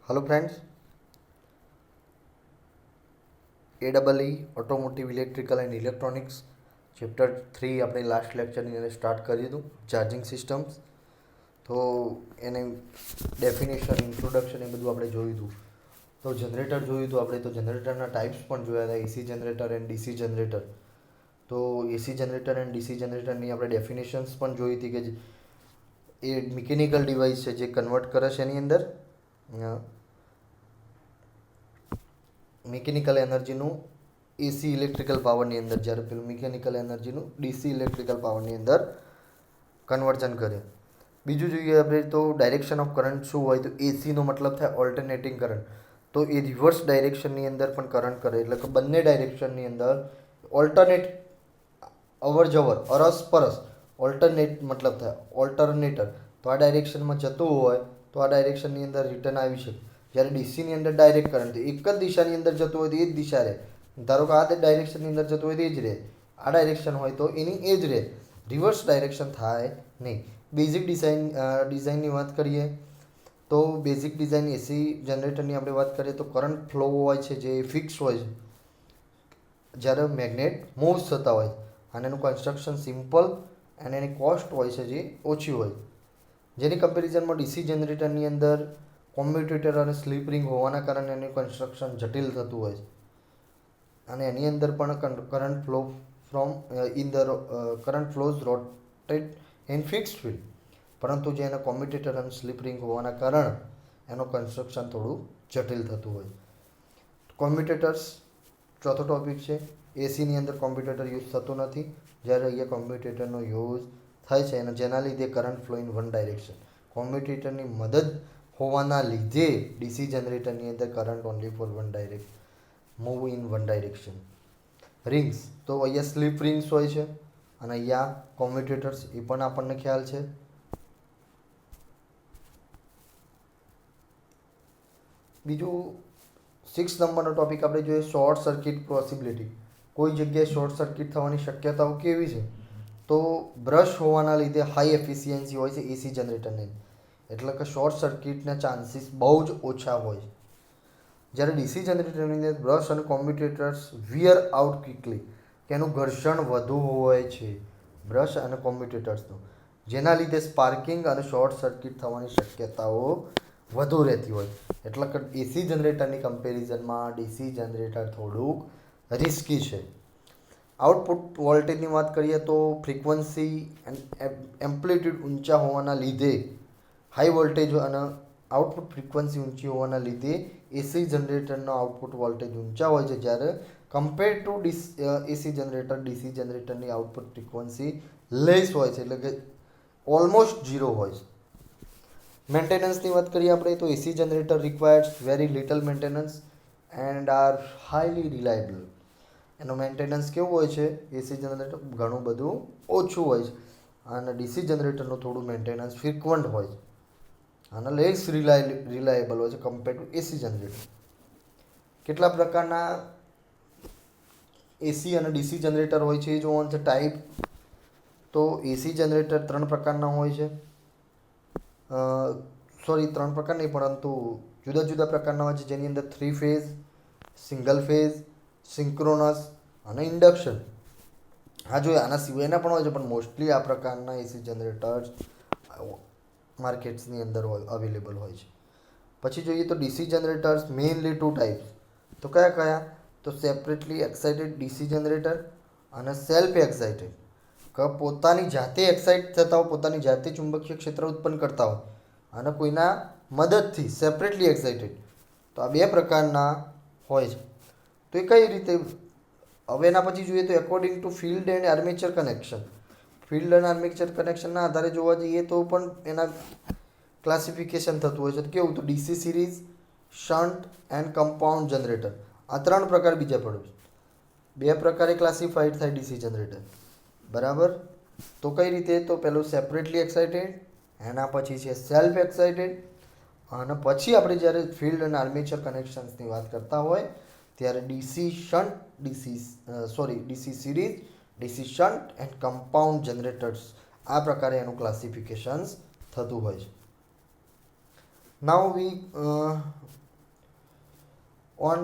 Hello friends, AEE automotive electrical and electronics chapter 3 આપણે last લેક્ચરની અંદર start કર્યું હતું ચાર્જિંગ સિસ્ટમ્સ. તો એને ડેફિનેશન ઇન્ટ્રોડક્શન એ બધું આપણે જોયું હતું. તો જનરેટર જોયું હતું આપણે. તો જનરેટરના ટાઈપ્સ પણ જોયા હતા, એસી જનરેટર એન્ડ ડીસી જનરેટર. તો એસી જનરેટર એન્ડ ડીસી જનરેટરની આપણે ડેફિનેશન્સ પણ જોઈ હતી કે એ મિકેનિકલ ડિવાઇસ છે જે કન્વર્ટ કરે છે એની અંદર મિકેનિકલ એનર્જીનું એસી ઇલેક્ટ્રિકલ પાવરની અંદર, જ્યારે પેલું મિકેનિકલ એનર્જીનું ડીસી ઇલેક્ટ્રિકલ પાવરની અંદર કન્વર્ઝન કરે. બીજું જોઈએ આપણે તો ડાયરેક્શન ઓફ કરંટ શું હોય, તો એસીનો મતલબ થાય ઓલ્ટરનેટિંગ કરંટ. તો એ રિવર્સ ડાયરેક્શનની અંદર પણ કરંટ કરે, એટલે કે બંને ડાયરેક્શનની અંદર ઓલ્ટરનેટ અવર જવર, અરસપરસ. ઓલ્ટરનેટ મતલબ થાય ઓલ્ટરનેટર. તો આ ડાયરેક્શનમાં જતું હોય તો આ ડાયરેક્શનની અંદર રિટર્ન આવી શકે. જ્યારે ડીસીની અંદર ડાયરેક્ટ કરંટ એક જ દિશાની અંદર જતું હોય તો એ જ દિશા રહે. ધારો કે આ ડાયરેક્શનની અંદર જતું હોય તો એ જ રહે, આ ડાયરેક્શન હોય તો એની એ જ રહે, રિવર્સ ડાયરેક્શન થાય નહીં. બેઝિક ડિઝાઇનની વાત કરીએ તો બેઝિક ડિઝાઇન એસી જનરેટરની આપણે વાત કરીએ તો કરંટ ફ્લો હોય છે જે ફિક્સ હોય છે જ્યારે મેગ્નેટ મૂવ્સ થતા હોય, અને એનું કન્સ્ટ્રક્શન સિમ્પલ અને એની કોસ્ટ હોય છે જે ઓછી હોય. જેની કમ્પેરિઝનમાં ડીસી જનરેટરની અંદર કોમ્યુટેટર અને સ્લીપ રિંગ હોવાના કારણે એનું કન્સ્ટ્રક્શન જટિલ થતું હોય છે, અને એની અંદર પણ current flow from in the current flows rotate in fixed field. પરંતુ જે એના કોમ્યુટેટર અને સ્લીપ રિંગ હોવાના કારણે એનું કન્સ્ટ્રક્શન થોડું જટિલ થતું હોય. કોમ્યુટેટર્સ ચોથો ટોપિક છે. એસીની અંદર કોમ્પ્યુટેટર યુઝ થતું નથી, જ્યારે અહીંયા કોમ્પ્યુટેટરનો યુઝ થાય છે, અને જેના લીધે current flow in one direction. કોમ્પ્યુટેટરની મદદ હોવાના લીધે ડીસી જનરેટરની અંદર current only for one direct move in one direction. Rings તો અહીંયા સ્લીપ રિંગ્સ હોય છે, અને અહીંયા કોમ્પ્યુટેટર્સ એ પણ આપણને ખ્યાલ છે. બીજું 6 નંબરનો ટોપિક આપણે જોઈએ શોર્ટ સર્કિટ પોસિબિલિટી. કોઈ જગ્યાએ શોર્ટ સર્કિટ થવાની શક્યતાઓ કેવી છે, તો બ્રશ હોવાના લીધે હાઈ એફિશિયન્સી હોય છે એસી જનરેટરની, એટલે કે શોર્ટ સર્કિટના ચાન્સીસ બહુ જ ઓછા હોય છે. જ્યારે ડીસી જનરેટરની અંદર બ્રશ અને કોમ્પ્યુટેટર્સ વિયર આઉટ ક્વિકલી, કે એનું ઘર્ષણ વધુ હોય છે બ્રશ અને કોમ્પ્યુટેટર્સનું, જેના લીધે સ્પાર્કિંગ અને શોર્ટ સર્કિટ થવાની શક્યતાઓ વધુ રહેતી હોય. એટલે કે એસી જનરેટરની કમ્પેરિઝનમાં ડીસી જનરેટર થોડુંક રિસ્કી છે. આઉટપુટ વોલ્ટેજની વાત કરીએ તો ફ્રીક્વન્સી એમ્પ્લિટ્યૂડ ઊંચા હોવાના લીધે હાઈ વોલ્ટેજ અને આઉટપુટ ફ્રીક્વન્સી ઊંચી હોવાના લીધે એસી જનરેટરનો આઉટપુટ વોલ્ટેજ ઊંચા હોય છે, જ્યારે compare to AC generator DC જનરેટરની આઉટપુટ ફ્રીક્વન્સી લેસ હોય છે, એટલે કે ઓલમોસ્ટ ઝીરો હોય છે. મેન્ટેનન્સની વાત કરીએ આપણે તો AC generator requires very little maintenance and are highly reliable. એનું મેન્ટેનન્સ કેવું હોય છે, એસી જનરેટર ઘણું બધું ઓછું હોય છે, અને ડીસી જનરેટરનું થોડું મેન્ટેનન્સ ફ્રિકવન્ટ હોય છે અને લેસ રિલાયબલ હોય છે કમ્પેર ટુ એસી જનરેટર. કેટલા પ્રકારના એસી અને ડીસી જનરેટર હોય છે એ જોવાનું છે. ટાઈપ તો એસી જનરેટર 3 પ્રકારના હોય છે. 3 પ્રકાર નહીં, પરંતુ જુદા જુદા પ્રકારના હોય છે, જેની અંદર 3 ફેઝ, સિંગલ ફેઝ, સિંક્રોનસ અને ઇન્ડક્શન. હા જોઈએ આના સિવાયના પણ હોય છે, પણ મોસ્ટલી આ પ્રકારના એસી જનરેટર્સ માર્કેટ્સની અંદર અવેલેબલ હોય છે. પછી જોઈએ તો ડીસી જનરેટર્સ મેઇનલી 2 ટાઈપ્સ. તો કયા કયા, તો સેપરેટલી એક્સાઇટેડ ડીસી જનરેટર અને સેલ્ફ એક્સાઇટેડ, કે પોતાની જાતે એક્સાઇટ થતા હોય, પોતાની જાતે ચુંબકીય ક્ષેત્ર ઉત્પન્ન કરતા હોય, અને કોઈના મદદથી સેપરેટલી એક્સાઇટેડ. તો આ 2 પ્રકારના હોય છે. તો એ કઈ રીતે, હવે એના પછી જોઈએ તો according to field and armature connection. Field અને આર્મેચર કનેક્શનના આધારે જોવા જઈએ તો પણ એના ક્લાસિફિકેશન થતું હોય છે. કેવું, તો DC series, shunt and compound generator. આ 3 પ્રકાર બીજા પડે છે. 2 પ્રકારે ક્લાસિફાઈડ થાય ડીસી જનરેટર, બરાબર. તો કઈ રીતે, તો પેલું સેપરેટલી એક્સાઇટેડ, એના પછી છે સેલ્ફ એક્સાઇટેડ, અને પછી આપણે જ્યારે ફિલ્ડ અને આર્મેચર કનેક્શન્સની વાત કરતા હોય ત્યારે DC series, DC shunt and compound generators, આ પ્રકારે એનું ક્લાસિફિકેશન્સ થતું હોય છે. નાઉ વી ઓન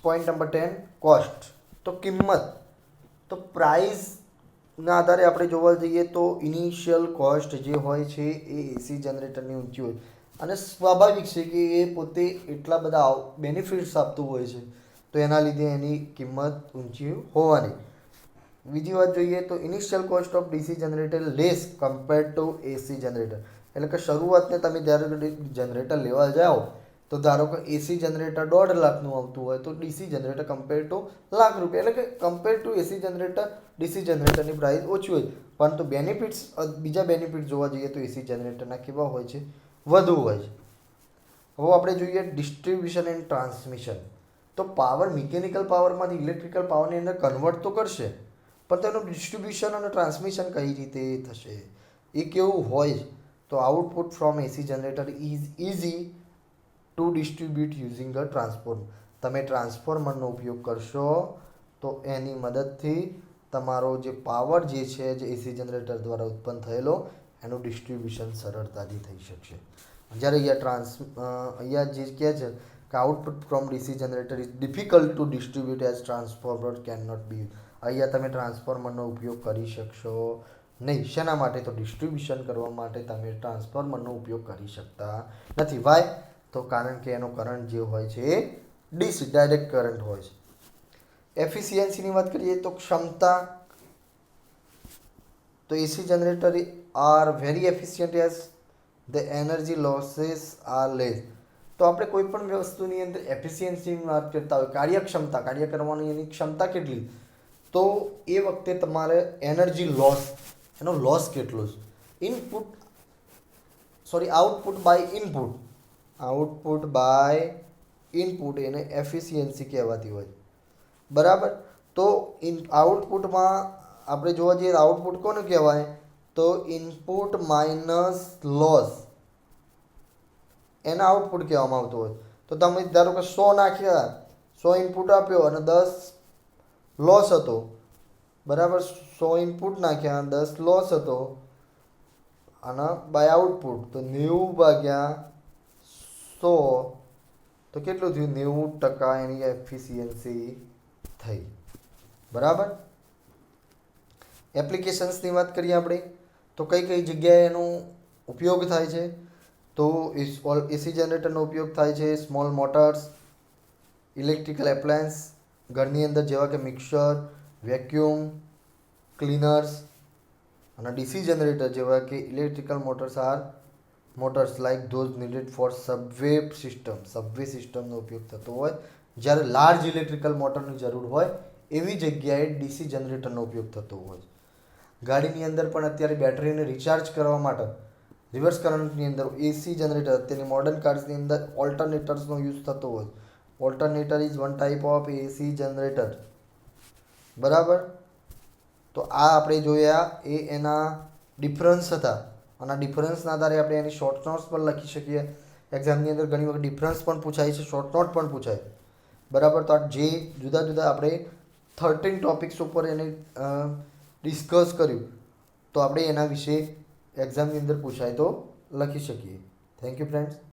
પોઈન્ટ નંબર 10 કોસ્ટ. તો કિંમત, તો પ્રાઇસના આધારે આપણે જોવા જઈએ તો ઇનિશિયલ કોસ્ટ જે હોય છે એ એસી જનરેટરની ઊંચી હોય અને સ્વાભાવિક છે કે એ પોતે એટલા બધા બેનિફિટ્સ આપતું હોય છે તો એના લીધે એની કિંમત ઊંચી હોવાની. બીજી વાત જોઈએ તો initial cost of DC generator less compare to AC generator. એટલે કે શરૂઆતને તમે જ્યારે જનરેટર લેવા જાઓ તો ધારો કે એસી જનરેટર 1.5 લાખનું આવતું હોય તો DC generator compare to lakh રૂપિયા, એટલે કે compare to AC generator DC જનરેટરની પ્રાઇસ ઓછી હોય. પરંતુ બેનિફિટ્સ, બીજા બેનિફિટ જોવા જઈએ તો એસી જનરેટરના કેવા હોય છે? વધુ હોય છે. હવે આપણે જોઈએ ડિસ્ટ્રીબ્યુશન એન્ડ ટ્રાન્સમિશન. તો પાવર મિકેનિકલ પાવરમાંથી ઇલેક્ટ્રિકલ પાવરની અંદર કન્વર્ટ તો કરશે, પણ તેનું ડિસ્ટ્રીબ્યુશન અને ટ્રાન્સમિશન કઈ રીતે થશે એ કેવું હોય? તો output from AC generator is easy to distribute using the transformer. તમે ટ્રાન્સફોર્મરનો ઉપયોગ કરશો તો એની મદદથી તમારો જે પાવર જે છે જે એસી જનરેટર દ્વારા ઉત્પન્ન થયેલો એનું ડિસ્ટ્રીબ્યુશન સરળતાથી થઈ શકશે. જ્યારે અહીંયા જે કહે છે કે output from DC generator is difficult to distribute as transformer can not be. અહીંયા તમે ટ્રાન્સફોર્મરનો ઉપયોગ કરી શકશો નહીં. શેના માટે? તો ડિસ્ટ્રીબ્યુશન કરવા માટે તમે ટ્રાન્સફોર્મરનો ઉપયોગ કરી શકતા નથી. વાય? તો કારણ કે એનો કરંટ જે હોય છે એ ડીસી ડાયરેક્ટ કરંટ હોય છે. એફિશિયન્સીની વાત કરીએ તો ક્ષમતા, તો AC generator are very efficient as the energy losses are less. તો આપણે કોઈ પણ વસ્તુની અંદર એફિશિયન્સીની વાત કરતા હોય, કાર્યક્ષમતા, કાર્ય કરવાની એની ક્ષમતા કેટલી, તો એ વખતે તમારે એનર્જી લોસ, એનો લોસ કેટલો છે, output by input, output by input એને એફિશિયન્સી કહેવાતી હોય. બરાબર? તો આઉટપુટમાં આપણે જોવા જઈએ આઉટપુટ કોને કહેવાય? તો ઇનપુટ માઇનસ લોસ, એને આઉટપુટ કહેવામાં આવતું હોય. તો તમે ધારો કે 100 નાખ્યા, 100 ઇનપુટ આપ્યો અને 10 લોસ હતો. બરાબર? 100 ઇનપુટ નાખ્યા, 10 લોસ હતો અને બાય આઉટપુટ તો 90/100 તો કેટલું થયું? 90% એની એફિશિયન્સી થઈ. બરાબર? એપ્લિકેશન્સની વાત કરીએ આપણે તો કઈ કઈ જગ્યાએ એનો ઉપયોગ થાય છે? તો એસી જનરેટરનો ઉપયોગ થાય છે સ્મોલ મોટર્સ, ઇલેક્ટ્રિકલ એપ્લાયન્સ, ઘરની અંદર જેવા કે મિક્સર, વેક્યુમ ક્લીનર્સ, અને ડીસી જનરેટર જેવા કે electrical motors like those needed for Subway સિસ્ટમનો ઉપયોગ થતો હોય. જ્યારે લાર્જ ઇલેક્ટ્રિકલ મોટરની જરૂર હોય એવી જગ્યાએ ડીસી જનરેટરનો ઉપયોગ થતો હોય. ગાડીની અંદર પણ અત્યારે બેટરીને રિચાર્જ કરવા માટે રિવર્સ કરંટની અંદર એસી જનરેટર, અત્યારની મોડર્ન કાર્સની અંદર ઓલ્ટરનેટર્સનો યુઝ થતો હોય. Alternator is one type of AC generator. બરાબર? તો આ આપણે જોયા એ એના ડિફરન્સ હતા અને આ ડિફરન્સના આધારે આપણે એની શોર્ટ નોટ્સ પણ લખી શકીએ. એક્ઝામની અંદર ઘણી વખત ડિફરન્સ પણ પૂછાય છે, શોર્ટ નોટ પણ પૂછાય. બરાબર? તો આ જે જુદા જુદા આપણે 13 ટોપિક્સ ઉપર એને ડિસ્કસ કર્યું તો આપણે એના વિશે એક્ઝામની અંદર પૂછાય તો લખી શકીએ. Thank you friends.